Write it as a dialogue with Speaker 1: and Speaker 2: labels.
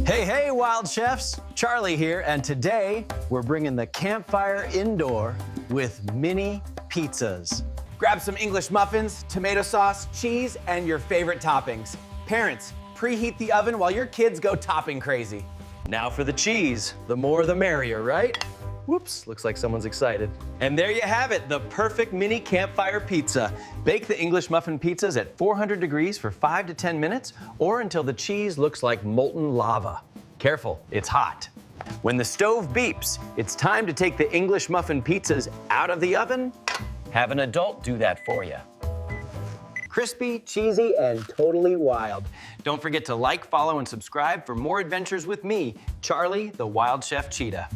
Speaker 1: Hey, hey, wild chefs! Charlie here, and today we're bringing the campfire indoor with mini pizzas.
Speaker 2: Grab some English muffins, tomato sauce, cheese, and your favorite toppings. Parents, preheat the oven while your kids go topping crazy.
Speaker 1: Now for the cheese. The more the merrier, right? Whoops, looks like someone's excited. And there you have it, the perfect mini campfire pizza. Bake the English muffin pizzas at 400 degrees for 5 to 10 minutes or until the cheese looks like molten lava. Careful, it's hot. When the stove beeps, it's time to take the English muffin pizzas out of the oven. Have an adult do that for you. Crispy, cheesy, and totally wild. Don't forget to like, follow, and subscribe for more adventures with me, Charlie, the Wild Chef Cheetah.